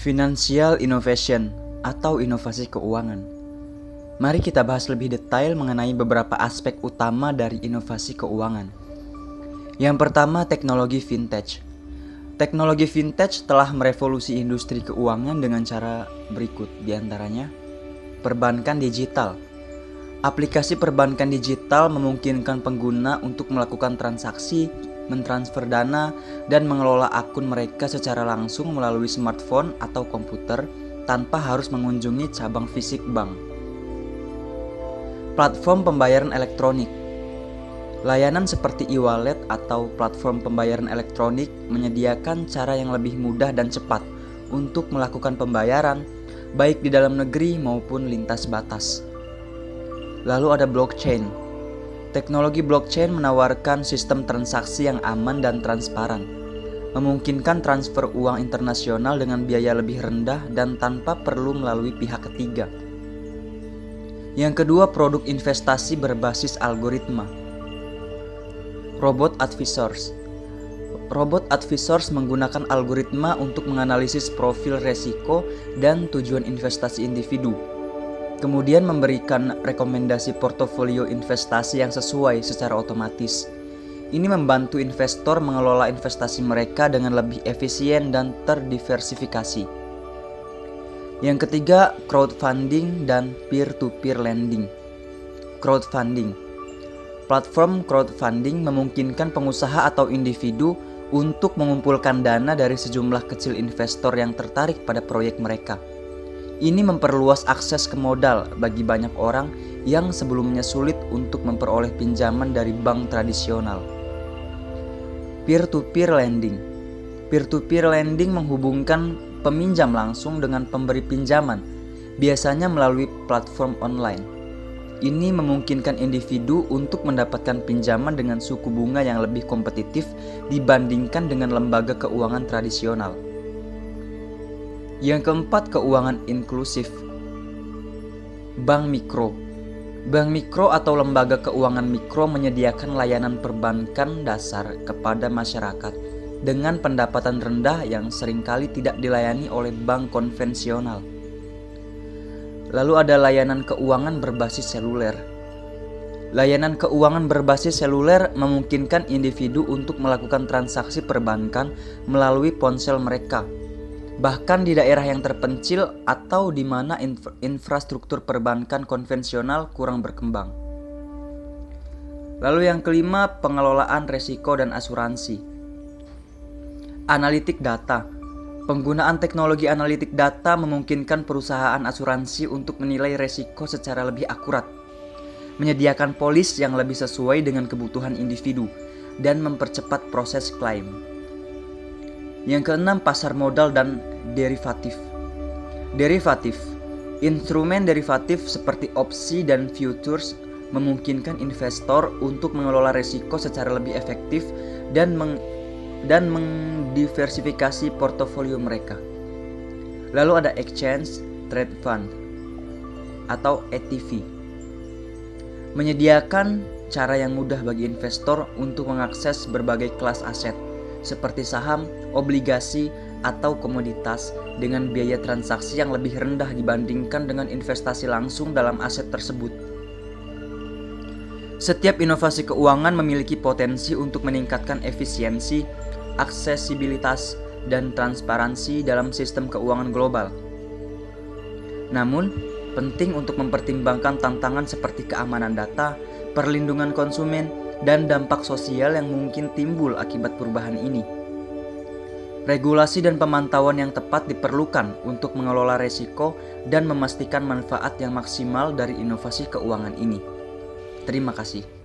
Financial Innovation atau inovasi keuangan. Mari kita bahas lebih detail mengenai beberapa aspek utama dari inovasi keuangan. Yang pertama, teknologi vintage. Teknologi vintage telah merevolusi industri keuangan dengan cara berikut, diantaranya perbankan digital. Aplikasi perbankan digital memungkinkan pengguna untuk melakukan transaksi, mentransfer dana, dan mengelola akun mereka secara langsung melalui smartphone atau komputer tanpa harus mengunjungi cabang fisik bank. Platform pembayaran elektronik. Layanan seperti e-wallet atau platform pembayaran elektronik menyediakan cara yang lebih mudah dan cepat untuk melakukan pembayaran, baik di dalam negeri maupun lintas batas. Lalu ada blockchain. Teknologi blockchain menawarkan sistem transaksi yang aman dan transparan, memungkinkan transfer uang internasional dengan biaya lebih rendah dan tanpa perlu melalui pihak ketiga. Yang kedua, produk investasi berbasis algoritma. Robot advisors. Robot advisors menggunakan algoritma untuk menganalisis profil resiko dan tujuan investasi individu, kemudian memberikan rekomendasi portofolio investasi yang sesuai secara otomatis. Ini membantu investor mengelola investasi mereka dengan lebih efisien dan terdiversifikasi. Yang ketiga, crowdfunding dan peer-to-peer lending. Crowdfunding. Platform crowdfunding memungkinkan pengusaha atau individu untuk mengumpulkan dana dari sejumlah kecil investor yang tertarik pada proyek mereka. Ini memperluas akses ke modal bagi banyak orang yang sebelumnya sulit untuk memperoleh pinjaman dari bank tradisional. Peer-to-peer lending. Peer-to-peer lending menghubungkan peminjam langsung dengan pemberi pinjaman, biasanya melalui platform online. Ini memungkinkan individu untuk mendapatkan pinjaman dengan suku bunga yang lebih kompetitif dibandingkan dengan lembaga keuangan tradisional. Yang keempat, keuangan inklusif. Bank mikro. Bank mikro atau lembaga keuangan mikro menyediakan layanan perbankan dasar kepada masyarakat dengan pendapatan rendah yang seringkali tidak dilayani oleh bank konvensional. Lalu ada layanan keuangan berbasis seluler. Layanan keuangan berbasis seluler memungkinkan individu untuk melakukan transaksi perbankan melalui ponsel mereka, bahkan di daerah yang terpencil atau di mana infrastruktur perbankan konvensional kurang berkembang. Lalu yang kelima, pengelolaan resiko dan asuransi. Analitik data. Penggunaan teknologi analitik data memungkinkan perusahaan asuransi untuk menilai resiko secara lebih akurat, menyediakan polis yang lebih sesuai dengan kebutuhan individu, dan mempercepat proses klaim. Yang keenam, pasar modal dan derivatif. Derivatif. Instrumen derivatif seperti opsi dan futures memungkinkan investor untuk mengelola risiko secara lebih efektif dan mendiversifikasi portofolio mereka. Lalu ada exchange trade fund atau ETF. Menyediakan cara yang mudah bagi investor untuk mengakses berbagai kelas aset seperti saham, obligasi, atau komoditas dengan biaya transaksi yang lebih rendah dibandingkan dengan investasi langsung dalam aset tersebut. Setiap inovasi keuangan memiliki potensi untuk meningkatkan efisiensi, aksesibilitas, dan transparansi dalam sistem keuangan global. Namun, penting untuk mempertimbangkan tantangan seperti keamanan data, perlindungan konsumen, dan dampak sosial yang mungkin timbul akibat perubahan ini. Regulasi dan pemantauan yang tepat diperlukan untuk mengelola resiko dan memastikan manfaat yang maksimal dari inovasi keuangan ini. Terima kasih.